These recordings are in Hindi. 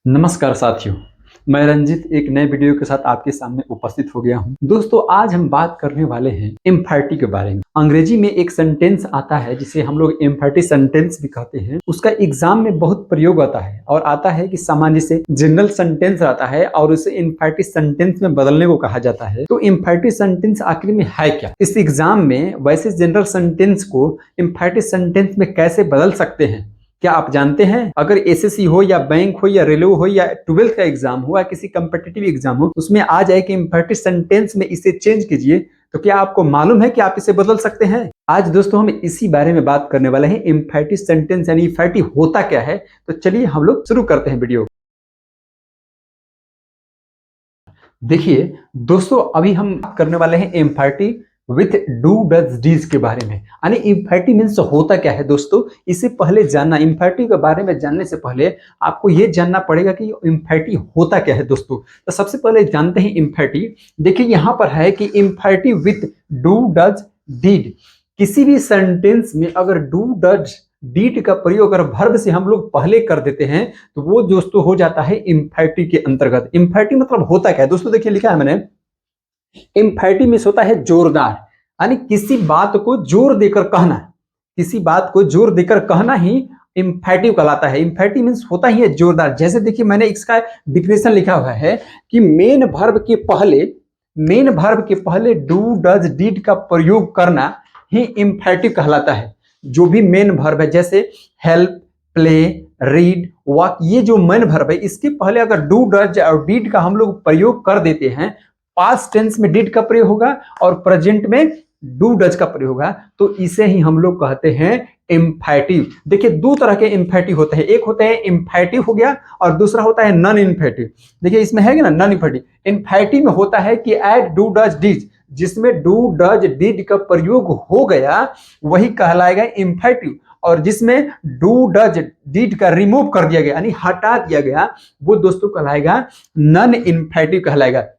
नमस्कार साथियों, मैं रंजित एक नए वीडियो के साथ आपके सामने उपस्थित हो गया हूं। दोस्तों, आज हम बात करने वाले हैं एम्फैटी के बारे में। अंग्रेजी में एक सेंटेंस आता है जिसे हम लोग एम्फैटी सेंटेंस भी कहते हैं। उसका एग्जाम में बहुत प्रयोग आता है और आता है कि सामान्य से जनरल सेंटेंस आता है और उसे एम्फैटी सेंटेंस में बदलने को कहा जाता है। तो एम्फैटी सेंटेंस आखिर में है क्या? इस एग्जाम में वैसे जनरल सेंटेंस को एम्फैटी सेंटेंस में कैसे बदल सकते हैं, क्या आप जानते हैं? अगर एसएससी हो या बैंक हो या रेलवे हो या 12th का एग्जाम हो या किसी कंपिटिटिव एग्जाम हो, उसमें आ जाए कि एम्फैटिक सेंटेंस में इसे चेंज कीजिए, तो क्या आपको मालूम है कि आप इसे बदल सकते हैं? आज दोस्तों हम इसी बारे में बात करने वाले हैं। एम्फैटिक सेंटेंस यानी एम्फैटी होता क्या है? तो चलिए हम लोग शुरू करते हैं वीडियो। देखिए दोस्तों, अभी हम बात करने वाले हैं एम्फैटी विथ डू डज डीज के बारे में। यानी एम्फैटी मीन्स होता क्या है दोस्तों, इससे पहले जानना, एम्फैटी के बारे में जानने से पहले आपको यह जानना पड़ेगा कि एम्फैटी होता क्या है दोस्तों। तो सबसे पहले जानते हैं एम्फैटी। देखिए यहां पर है कि एम्फैटी विथ डू डज डीड। किसी भी सेंटेंस में अगर डू डज डीड का प्रयोग अगर वर्ब से हम लोग पहले कर देते हैं तो वो दोस्तों हो जाता है एम्फैटी के अंतर्गत। एम्फैटी मतलब होता क्या है दोस्तों, देखिए लिखा है मैंने, एम्फैटी मीन्स होता है जोरदार, यानी किसी बात को जोर देकर कहना। किसी बात को जोर देकर कहना ही एम्फैटिव कहलाता है। एम्फैटी मीन्स होता ही है जोरदार। जैसे देखिए मैंने इसका डिफिनेशन लिखा हुआ है कि मेन वर्ब के पहले डू डज डीड का प्रयोग करना ही एम्फैटिव कहलाता है। जो भी मेन वर्ब है, जैसे हेल्प, प्ले, रीड, वॉक, ये जो मेन वर्ब है इसके पहले अगर डू डज और डीड का हम लोग प्रयोग कर देते हैं, पास्ट टेंस में डिड का प्रयोग होगा और प्रेजेंट में डू डज का प्रयोग होगा, तो इसे ही हम लोग कहते हैं एम्फैटिव। देखिए दो तरह के एम्फैटिव होते हैं, एक होता है एम्फैटिव हो गया और दूसरा होता है नॉन एम्फैटिव। देखिए इसमें है ना नॉन एम्फैटिव। एम्फैटिव में होता है कि एड डू डज डिड, जिसमें डू डज डिड का प्रयोग हो गया वही कहलाएगा एम्फैटिव, और जिसमें डू डज डिड का रिमूव कर दिया गया यानी हटा दिया गया वो दोस्तों कहलाएगा नॉन एम्फैटिव कहलाएगा।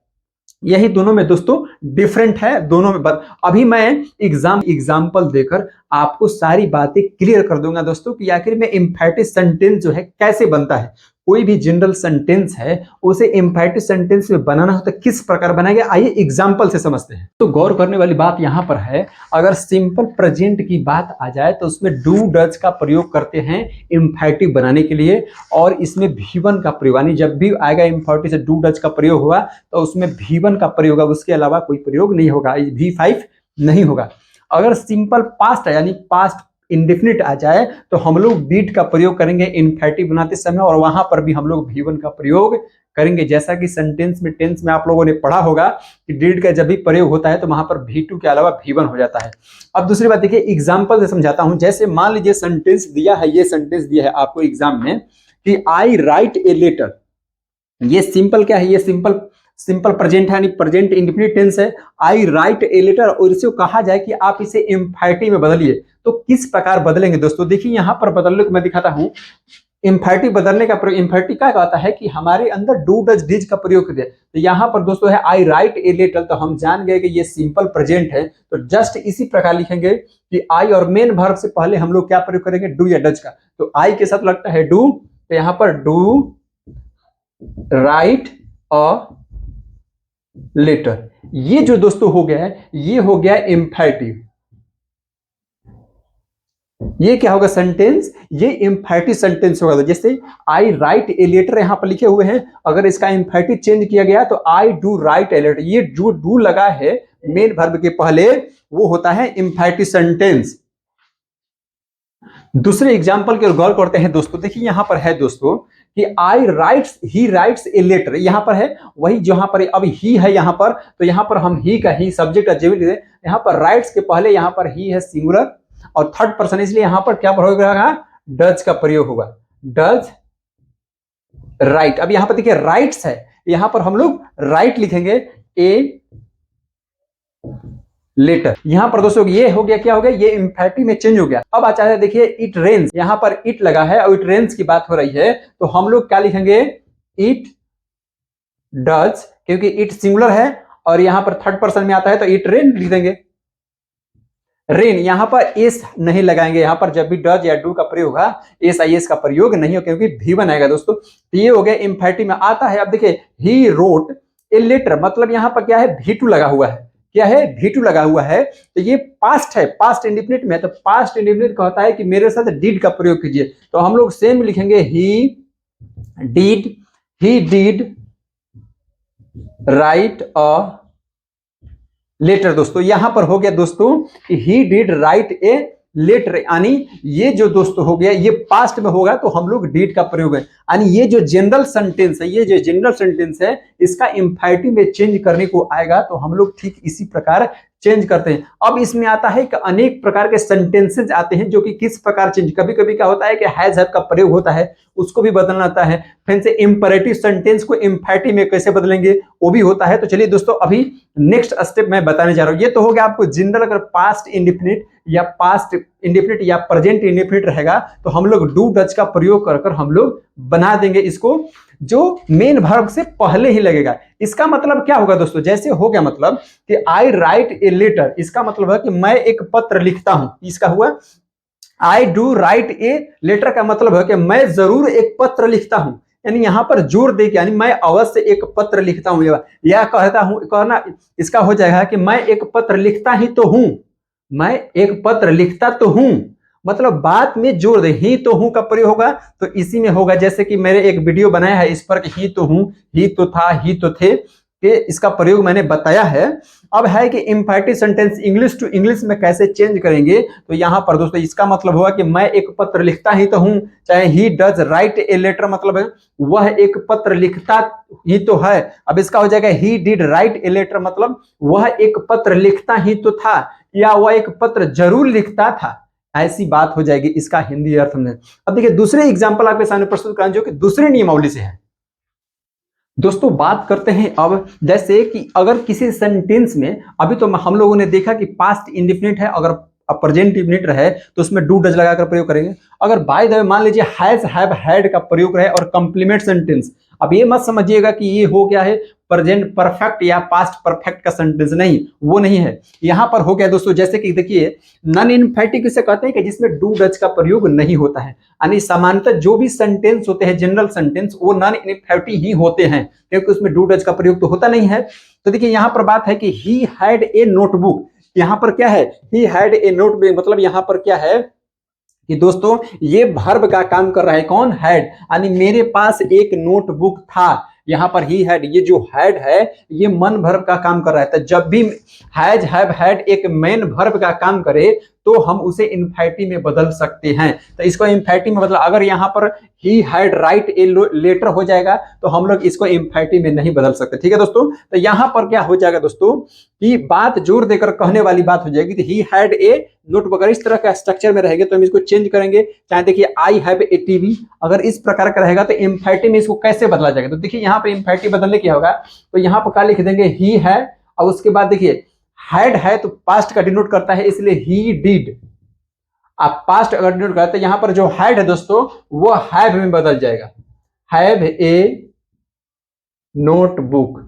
यही दोनों में दोस्तों डिफरेंट है, दोनों में अभी मैं एग्जाम्पल देकर आपको सारी बातें क्लियर कर दूंगा दोस्तों कि आखिर में एम्फैटिक सेंटेंस जो है कैसे बनता है। कोई भी जनरल सेंटेंस है उसे एम्फैटिक सेंटेंस में बनाना हो तो किस प्रकार बनाएंगे, आइए एग्जाम्पल से समझते हैं। तो गौर करने वाली बात यहां पर है, अगर सिंपल प्रेजेंट की बात आ जाए तो उसमें डू डज का प्रयोग करते हैं एम्फैटिक बनाने के लिए, और इसमें V1 का प्रयोग, यानी जब भी आएगा एम्फैटिक से डू डज का प्रयोग हुआ तो उसमें V1 का प्रयोग होगा, उसके अलावा कोई प्रयोग नहीं होगा, V5 नहीं होगा। अगर सिंपल पास्ट है यानी पास्ट इंडेफिनिट आ जाए तो हम लोग डीड का प्रयोग करेंगे एम्फैटिक बनाते समय, और वहां पर भी हम लोग V1 का प्रयोग करेंगे। जैसा कि सेंटेंस में टेंस में आप लोगों ने पढ़ा होगा कि डीड का जब भी प्रयोग होता है तो वहां पर V2 के अलावा V1 हो जाता है। अब दूसरी बात देखिए, एग्जाम्पल से समझाता हूं। जैसे मान लीजिए सेंटेंस दिया है, ये सेंटेंस दिया है आपको एग्जाम में कि आई राइट ए लेटर। ये सिंपल क्या है, ये सिंपल प्रेजेंट है यानी प्रेजेंट इंडेफिनिट टेंस है। आई राइट ए लेटर, और इसे कहा जाए कि आप इसे एम्फैटिक में बदलिए, तो किस प्रकार बदलेंगे दोस्तों? देखिए यहां पर बदलने को मैं दिखाता हूं। एम्फैटिक बदलने का प्रयोग, एम्फैटिक क्या कहता है कि हमारे अंदर डू डज डिज का प्रयोग कर दिया। तो यहां पर दोस्तों है आई राइट ए लेटर, तो हम जान गए कि ये सिंपल प्रेजेंट है, तो जस्ट इसी प्रकार लिखेंगे कि आई और मेन वर्ब से पहले हम लोग क्या प्रयोग करेंगे, डू या डज का। तो आई के साथ लगता है डू, तो यहां पर डू राइट अ लेटर। ये जो दोस्तों हो गया है, ये हो गया एम्फैटिक। ये क्या होगा सेंटेंस, ये एम्फैटिक सेंटेंस होगा। जैसे आई राइट ए लेटर यहां पर लिखे हुए हैं, अगर इसका एम्फैटिक चेंज किया गया तो I do write a letter. ये जो डू लगा है मेन वर्ब के पहले वो होता है एम्फैटिक सेंटेंस। दूसरे एग्जाम्पल की ओर गौर करते हैं दोस्तों। देखिए यहां पर है दोस्तों कि I writes, he writes a letter, यहां पर है वही जहां पर अब ही है यहां पर, तो यहां पर हम ही का ही सब्जेक्ट एडजेक्टिव, यहां पर राइट्स के पहले यहां पर ही है सिंगुलर और थर्ड पर्सन, इसलिए यहां पर क्या प्रयोग होगा, डज का प्रयोग होगा, डज राइट। अब यहां पर देखिए राइट्स है, यहां पर हम लोग राइट लिखेंगे ए लेटर। यहां पर दोस्तों ये हो गया, क्या हो गया, ये एम्फैटिक में चेंज हो गया। अब आता है देखिए इट रेन्स, यहां पर इट लगा है और इट रेन्स की बात हो रही है, तो हम लोग क्या लिखेंगे, इट डज, क्योंकि इट सिंगुलर है और यहां पर थर्ड पर्सन में आता है तो इट रेन लिख देंगे। रेन, यहाँ पर एस नहीं लगाएंगे, यहाँ पर जब भी डज या डू का प्रयोग होगा एस आई एस का प्रयोग नहीं हो, क्योंकि V1 आएगा दोस्तों। तो ये हो गया इम्फेटिव में आता है। अब देखिए ही रोट ए लेटर, मतलब यहाँ पर क्या है V2 लगा हुआ है, क्या है V2 लगा हुआ है, तो ये पास्ट है, पास्ट इंडिफिनिट में। तो पास्ट इंडिफिनिट कहता है कि मेरे साथ डिड का प्रयोग कीजिए, तो हम लोग सेम लिखेंगे he did write a letter. दोस्तों यहां पर हो गया दोस्तों कि he did write a letter, यानी ये जो दोस्तों हो गया ये पास्ट में होगा तो हम लोग डिड का प्रयोग है, यानी ये जो जनरल सेंटेंस है, ये जो जनरल सेंटेंस है इसका इंफिनिटिव में चेंज करने को आएगा तो हम लोग ठीक इसी प्रकार चेंज करते हैं। अब इसमें आता है कि अनेक प्रकार के सेंटेंसेस आते हैं जो कि किस प्रकार चेंज, कभी कभी क्या होता है कि हैज हैव का प्रयोग होता है उसको भी बदलना आता है, फिर से इंपरेटिव सेंटेंस को इंफिनिटिव में कैसे बदलेंगे वो भी होता है। तो चलिए दोस्तों अभी नेक्स्ट स्टेप मैं बताने जा रहा हूं। ये तो हो गया आपको जनरल, अगर पास्ट इंडिफिनिट या पास्ट इंडिफिनिट या प्रेजेंट इंडिफिनिट रहेगा तो हम लोग डू डज का प्रयोग कर हम लोग बना देंगे इसको, जो मेन वर्ब से पहले ही लगेगा। इसका मतलब क्या होगा दोस्तों, जैसे हो गया मतलब कि आई राइट ए लेटर, इसका मतलब है कि मैं एक पत्र लिखता हूं, इसका हुआ I do write a letter का मतलब है कि मैं जरूर एक पत्र लिखता हूं, यानी यहां पर जोर दे के, यानी मैं अवश्य एक पत्र लिखता हूं, या कहता हूं, कहना इसका हो जाएगा कि मैं एक पत्र लिखता ही तो हूं, मैं एक पत्र लिखता तो हूं, मतलब बात में जोर दे, ही तो हूं का प्रयोग होगा तो इसी में होगा। जैसे कि मेरे एक वीडियो बनाया है इस पर कि ही तो हूं, ही तो था, ही तो थे, कि इसका प्रयोग मैंने बताया है। अब है कि infinitive sentence English to English में कैसे चेंज करेंगे, तो यहां पर दोस्तों इसका मतलब होगा कि मैं एक पत्र लिखता ही तो हूं, चाहे he does write a letter, मतलब है वह एक पत्र लिखता ही तो है। अब इसका हो जाएगा he did write a letter, मतलब वह एक पत्र लिखता ही तो था, या वह एक पत्र जरूर लिखता था, ऐसी बात हो जाएगी इसका हिंदी अर्थ में। अब देखिए दूसरे एग्जांपल आपके सामने प्रस्तुत करें जो कि दूसरे नियमावली से है। दोस्तों बात करते हैं अब, जैसे कि अगर किसी सेंटेंस में, अभी तो हम लोगों ने देखा कि पास्ट इंडिफिनिट है, अगर प्रेजेंट इंडिफिनिट रहे तो उसमें डू डज लगाकर प्रयोग करेंगे। अगर बाय द वे मान लीजिए हैज हैव हैड का प्रयोग रहे और कंप्लीमेंट सेंटेंस, अब ये मत समझिएगा कि ये हो गया है प्रेजेंट परफेक्ट या पास्ट परफेक्ट का सेंटेंस, नहीं वो नहीं है। यहां पर हो गया दोस्तों, जैसे कि देखिए नॉन इंफिनिटिव किसे कहते हैं कि जिसमें डू डज का प्रयोग नहीं होता है, यानी सामान्यतः जो भी सेंटेंस होते हैं जनरल सेंटेंस वो नॉन इंफिनिटिव ही होते हैं, क्योंकि उसमें डू डज का प्रयोग तो होता नहीं है। तो देखिए यहां पर बात है कि ही हैड ए नोटबुक, यहां पर क्या है ही हैड ए नोटबुक, मतलब यहां पर क्या है कि दोस्तों ये वर्ब का काम कर रहा है, कौन, हैड, यानी मेरे पास एक नोटबुक था। यहां पर ही हैड, ये जो हैड है ये मन वर्ब का काम कर रहा है, तो जब भी हैज हैव हैड एक मेन वर्ब का काम करे तो हम उसे इंफिनिटिव में बदल सकते हैं। तो इसको इंफिनिटिव में बदला, अगर यहां पर he had write a letter हो जाएगा तो हम लोग इसको इंफिनिटिव में नहीं बदल सकते, ठीक है दोस्तों। तो यहां पर क्या हो जाएगा दोस्तों कि बात जोर देकर कहने वाली बात हो जाएगी, तो ही हैड ए नोटबुक, अगर इस तरह का स्ट्रक्चर में रहेंगे तो हम इसको चेंज करेंगे। चाहे देखिए आई हैव ए टीवी, अगर इस प्रकार का रहेगा तो इंफिनिटिव में इसको कैसे बदला जाएगा, तो देखिए यहाँ पे इंफिनिटिव बदलने क्या होगा, तो यहाँ पर क्या लिख देंगे ही है, और उसके बाद देखिए हैड है तो पास्ट का डिनोट करता है इसलिए ही डिड, आप पास्ट अगर डिनोट करते हैं यहां पर जो हैड है दोस्तों वो हैव में बदल जाएगा, हैव ए नोटबुक।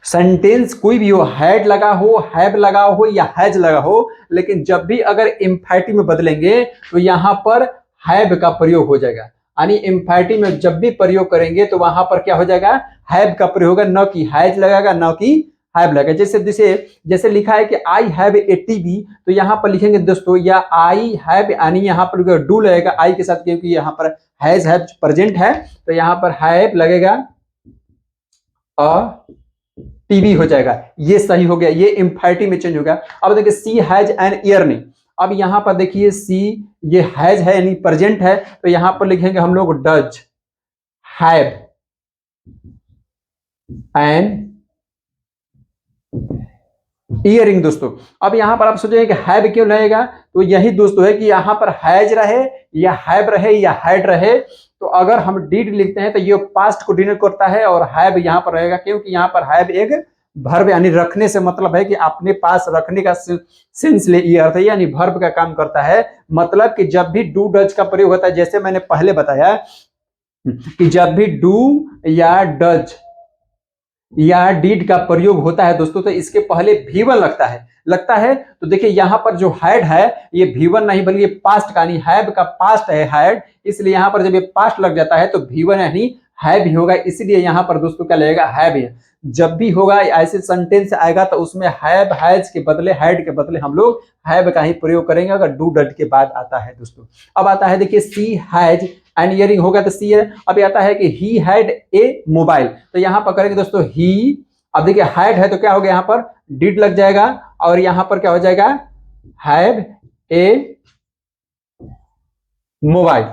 सेंटेंस कोई भी हो, हैड लगा हो, हैव लगा हो या हैज लगा हो, लेकिन जब भी अगर इंफिनिटिव में बदलेंगे तो यहां पर हैव का प्रयोग हो जाएगा, यानी इंफिनिटिव में जब भी प्रयोग करेंगे तो वहां पर क्या हो जाएगा हैव का प्रयोग होगा, न कि हैज लगाएगा न कि हैव लगेगा। जैसे जैसे जैसे लिखा है कि आई हैव ए टीवी, तो यहां पर लिखेंगे दोस्तों या आई हैव, यानी यहां पर डू लगेगा आई के साथ, क्योंकि यहां पर हैज हैव प्रेजेंट है तो यहां पर हैव लगेगा अ टीवी हो जाएगा, ये सही हो गया, ये इंफिनिटिव में चेंज हो गया। अब देखिए सी हैज एन इयररिंग, अब यहां पर देखिए सी ये हैज है यानी प्रेजेंट है तो यहां पर लिखेंगे हम लोग डज हैव एन इयरिंग दोस्तों। अब यहां पर आप सोचेंगे कि हैव क्यों रहेगा, तो यही दोस्तों है कि यहां पर हैज रहे या हैव रहे या हैड रहे, तो अगर हम डिड लिखते हैं तो ये पास्ट को डिनोट करता है और हैव यहां पर रहेगा, क्योंकि यहां पर हैव एक वर्ब यानी रखने से मतलब है कि अपने पास रखने का सेंस ले, ये अर्थ है यानी वर्ब का काम करता है। मतलब कि जब भी डू डज का प्रयोग होता है, जैसे मैंने पहले बताया कि जब भी डू या डज या डिड का प्रयोग होता है दोस्तों तो इसके पहले V1 लगता है, लगता है। तो देखिए यहाँ पर जो हैड है ये V1 नहीं बल्कि पास्ट का, यानी हैव का पास्ट है हैड, इसलिए यहाँ पर जब ये पास्ट लग जाता है तो V1 यानी हैव ही होगा, इसीलिए यहाँ पर दोस्तों क्या लगेगा, हैव है। जब भी होगा ऐसे सेंटेंस आएगा तो उसमें हैव हैज के बदले, हैड के बदले हम लोग हैव का ही प्रयोग करेंगे अगर डू डट के बाद आता है दोस्तों। अब आता है देखिए सी हैज एन इयरिंग हो गया तो सी है। अब आता है कि ही हैड ए मोबाइल, तो यहाँ पर करेंगे दोस्तों ही। अब देखिए हैड है तो क्या हो गया, यहाँ पर डिड लग जाएगा और यहाँ पर क्या हो जाएगा, हैव ए मोबाइल,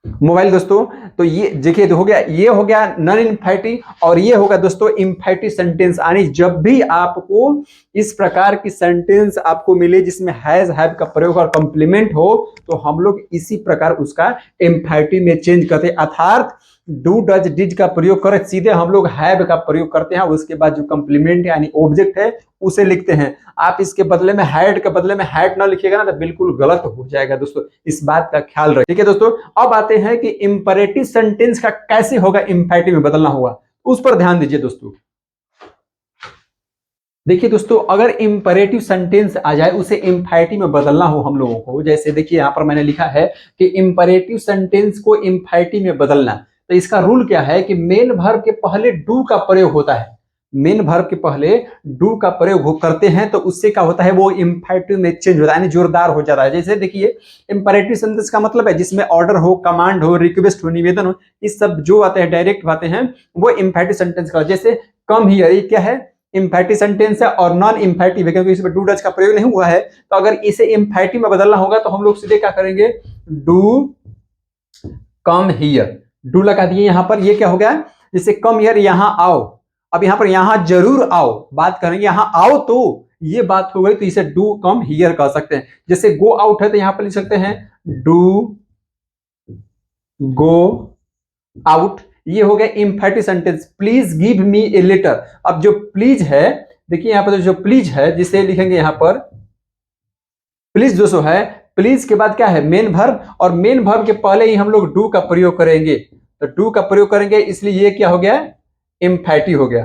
मोबाइल दोस्तों। तो ये देखिए हो गया, ये हो गया नॉन इंफिनिटिव और ये होगा दोस्तों इंफिनिटिव सेंटेंस। यानी जब भी आपको इस प्रकार की सेंटेंस आपको मिले जिसमें हैज हैव का प्रयोग और कंप्लीमेंट हो तो हम लोग इसी प्रकार उसका इंफिनिटिव में चेंज करते हैं, अर्थात डू डज डिड का प्रयोग करें सीधे हम लोग हैव का प्रयोग करते हैं, उसके बाद जो कंप्लीमेंट यानी ऑब्जेक्ट है उसे लिखते हैं। आप इसके बदले में हैड के बदले में हैड ना लिखिएगा ना तो बिल्कुल गलत हो जाएगा दोस्तों, इस बात का ख्याल रखिए। ठीक है दोस्तों, अब आते हैं कि इंपरेटिव सेंटेंस का कैसे होगा इंफिनिटिव में बदलना होगा, उस पर ध्यान दीजिए दोस्तों। देखिए दोस्तों, अगर इंपरेटिव सेंटेंस आ जाए उसे इंफिनिटिव में बदलना हो हम लोगों को, जैसे देखिए यहां पर मैंने लिखा है कि इंपरेटिव सेंटेंस को इंफिनिटिव में बदलना, तो इसका रूल क्या है कि मेन वर्ब के पहले डू का प्रयोग होता है। मेन वर्ब के पहले डू का प्रयोग करते हैं तो उससे क्या होता है, वो इंफिनिटिव में चेंज होता है, यानी जोरदार हो जाता है। जैसे देखिए इंपरेटिव सेंटेंस का मतलब है जिसमें ऑर्डर हो, कमांड हो, रिक्वेस्ट हो, निवेदन हो, इस सब जो आते हैं डायरेक्ट आते हैं वो इंफिनिटिव सेंटेंस का। जैसे कम हियर, ये क्या है, इंफिनिटिव सेंटेंस है और नॉन इंफिनिटिव है क्योंकि इसमें डू डज का प्रयोग नहीं हुआ है। तो अगर इसे इंफिनिटिव में बदलना होगा तो हम लोग सीधे क्या करेंगे, डू कम हियर, डू लगा दिए यहां पर, ये क्या हो गया, जैसे कम हियर यहां आओ। अब यहां पर यहां जरूर आओ बात करेंगे, यहां आओ तो ये बात हो गई, तो इसे डू कम हियर कह सकते हैं। जैसे गो आउट है तो यहां पर लिख सकते हैं डू गो आउट, ये हो गया infinitive sentence. Please give me a letter, अब जो प्लीज है देखिए यहां पर जो प्लीज है जिसे लिखेंगे यहां पर प्लीज दोस्तों है, प्लीज के बाद क्या है मेन वर्ब, और मेन वर्ब के पहले ही हम लोग डू का प्रयोग करेंगे, तो डू का प्रयोग करेंगे इसलिए ये क्या हो गया, इंफिनिटिव हो गया।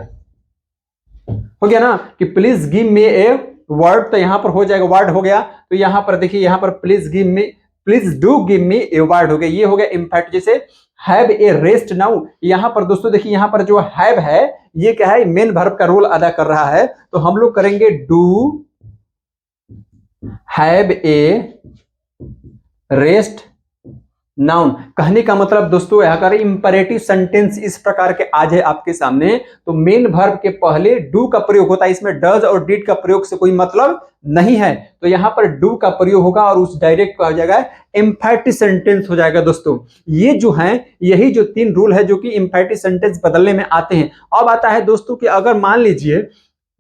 हो गया ना कि please give me a word, तो यहां पर हो जाएगा वर्ड हो गया। तो यहां पर देखिए यहां पर please give me, please do give me a word हो गया, ये हो गया इंफिनिटिव। जैसे हैव ए रेस्ट नाउ, यहां पर दोस्तों देखिए यहां पर जो हैव है ये क्या है, मेन वर्ब का रोल अदा कर रहा है, तो हम लोग करेंगे do have a rest noun. कहने का मतलब दोस्तों अगर इंपरेटिव सेंटेंस इस प्रकार के आ जाए आपके सामने तो मेन वर्ब के पहले डू का प्रयोग होता है, इसमें डज और डिड का प्रयोग से कोई मतलब नहीं है, तो यहां पर डू का प्रयोग होगा और उस डायरेक्ट हो जाएगा इंफिनिटिव सेंटेंस हो जाएगा। दोस्तों ये जो है यही जो 3 रूल है जो कि इंफिनिटिव सेंटेंस बदलने में आते हैं। अब आता है दोस्तों कि अगर मान लीजिए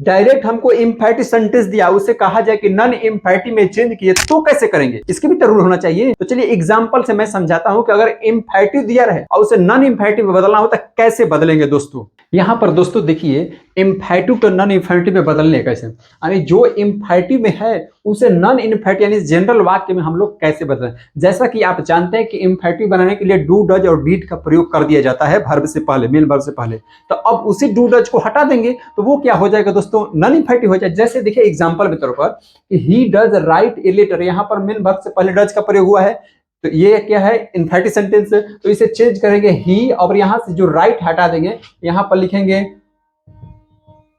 डायरेक्ट हमको इंफिनिटिव सेंटेंस दिया, उसे कहा जाए कि नॉन इंफिनिटिव में चेंज किए तो कैसे करेंगे, इसके भी तो रूल होना चाहिए। तो चलिए एग्जांपल से मैं समझाता हूं कि अगर इंफिनिटिव दिया रहे और उसे नॉन इंफिनिटिव में बदलना हो तो कैसे बदलेंगे। दोस्तों यहां पर दोस्तों देखिए इंफिनिटिव को नॉन इंफिनिटिव में बदलने कैसे, यानी जो इंफिनिटिव में है उसे नॉन इंफिनिटिव यानी जनरल वाक्य में हम लोग कैसे बदलें। जैसा कि आप जानते हैं कि इंफिनिटिव बनाने के लिए डू डज और डिड का प्रयोग कर दिया जाता है वर्ब से पहले, मेन वर्ब से पहले, तो अब उसी डू डज को हटा देंगे तो वो क्या हो जाएगा दोस्तों, नॉन इंफिनिटिव हो जाए। जैसे देखिए एग्जांपल के तौर पर he does write a letter, यहां पर मेन वर्ब से पहले डज का प्रयोग हुआ है तो ये क्या है इंफिनिटिव सेंटेंस, तो इसे चेंज करेंगे ही और यहां से जो राइट हटा देंगे, यहां पर लिखेंगे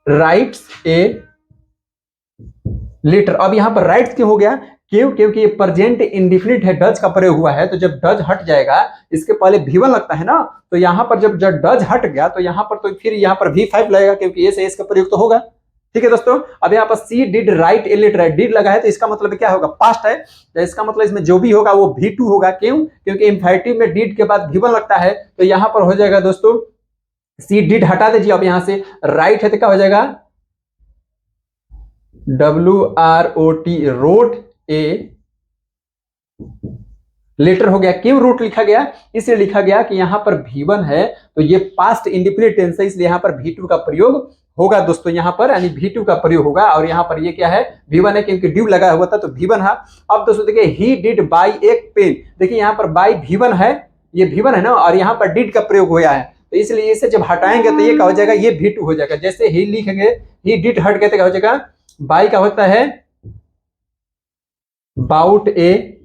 राइट्स ए लेटर। अब यहां पर राइट्स क्यों हो गया, क्योंकि ये प्रेजेंट इंडेफिनिट है, डज का प्रयोग हुआ है, तो जब डज हट जाएगा इसके पहले V1 लगता है ना, तो यहां पर जब डज हट गया तो यहां पर तो फिर यहां पर V5 लगेगा क्योंकि ये से इसका प्रयोग तो होगा। ठीक है दोस्तों, अब यहाँ पर सी डिड राइट ए लेटर है, डिड लगा है तो इसका मतलब क्या होगा, पास्ट है, तो इसका मतलब इसमें जो भी होगा वो V2 होगा। क्यों, क्योंकि इंफिनिटिव में डिड के बाद V1 लगता है, तो यहां पर हो जाएगा दोस्तों सी डिड हटा दीजिए, अब यहां से राइट है तो क्या हो जाएगा WROT रोट ए लेटर हो गया। क्यों रूट लिखा गया, इसलिए लिखा गया कि यहां पर V1 है तो ये पास्ट इंडेफिनिट टेंस है, इसलिए यहां पर V2 का प्रयोग होगा दोस्तों, यहां पर यानी V2 का प्रयोग होगा। और यहां पर ये क्या है V1 है क्योंकि ड्यू लगा हुआ था तो V1 है। अब दोस्तों देखिए ही डिड बाय एक पेन, देखिए यहां पर बाय V1 है, ये V1 है ना, और यहां पर डिड का प्रयोग हुआ है, तो इसलिए इसे जब हटाएंगे तो ये क्या हो जाएगा, ये V2 हो जाएगा। जैसे ही लिखेंगे ही डिड हट गया तो क्या हो जाएगा बाई का होता है बाउट ए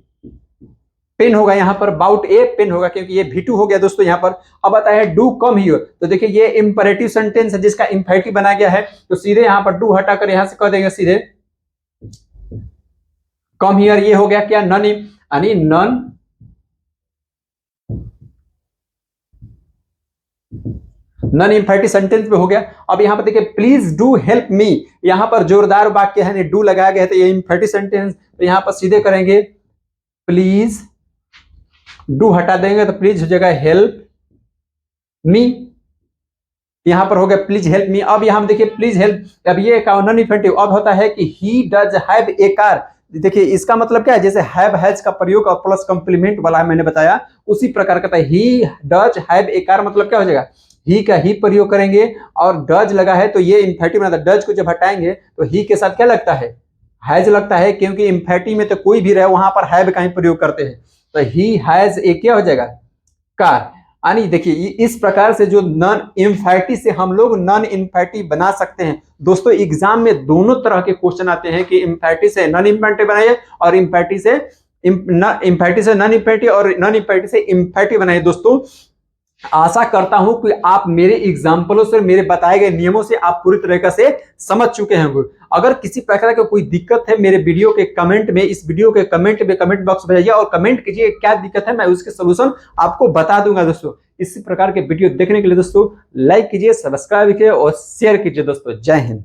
पेन होगा, यहां पर बाउट ए पेन होगा क्योंकि ये V2 हो गया दोस्तों यहां पर। अब आता है डू कम हियर, तो देखिए ये इंपरेटिव सेंटेंस है जिसका इंफेटिव बनाया गया है, तो सीधे यहां पर डू हटाकर यहां से कह देंगे सीधे कम हियर। ये हो गया क्या, नन, यानी नन नन इंफेटिव सेंटेंस पे हो गया। अब यहां पर देखिए प्लीज डू हेल्प मी, यहां पर जोरदार वाक्य है, डू लगाया गया है तो ये इंफेटिव सेंटेंस, तो यहां पर सीधे करेंगे प्लीज, डू हटा देंगे तो प्लीज हो जाएगा हेल्प मी, यहां पर हो गया प्लीज हेल्प मी। अब यहां देखिए प्लीज हेल्प, अब ये नॉन इंफेटिव, अब होता है कि he does have a car. देखिए इसका मतलब क्या है, जैसे हैव हैज का प्रयोग और प्लस कंप्लीमेंट वाला मैंने बताया उसी प्रकार का था। He does have a car मतलब क्या हो जाएगा, ही का ही प्रयोग करेंगे और डज लगा है तो ये इंफेटिव बनाता है। डज को जब हटाएंगे तो ही के साथ क्या लगता है, हैज लगता है, क्योंकि इंफेटिव में तो कोई भी रहे वहां पर हैव का ही प्रयोग करते हैं, तो ही हैज ए क्या हो जाएगा, कार। यानी देखिए इस प्रकार से जो नॉन इंफेटिव से हम लोग नॉन इंफेटिव बना सकते हैं दोस्तों। एग्जाम में दोनों तरह के क्वेश्चन आते हैं कि इंफेटिव से नॉन इंफेटिव बनाइए और इंफेटिव से नॉन इंफेटिव और नॉन इंफेटिव से इंफेटिव बनाइए दोस्तों। आशा करता हूं कि आप मेरे एग्जाम्पलों से, मेरे बताए गए नियमों से आप पूरी तरीके से समझ चुके होंगे। अगर किसी प्रकार का कोई दिक्कत है मेरे वीडियो के कमेंट में, इस वीडियो के कमेंट में कमेंट बॉक्स में जाइए और कमेंट कीजिए क्या दिक्कत है, मैं उसके सोल्यूशन आपको बता दूंगा दोस्तों। इसी प्रकार के वीडियो देखने के लिए दोस्तों लाइक कीजिए, सब्सक्राइब कीजिए और शेयर कीजिए दोस्तों। जय हिंद।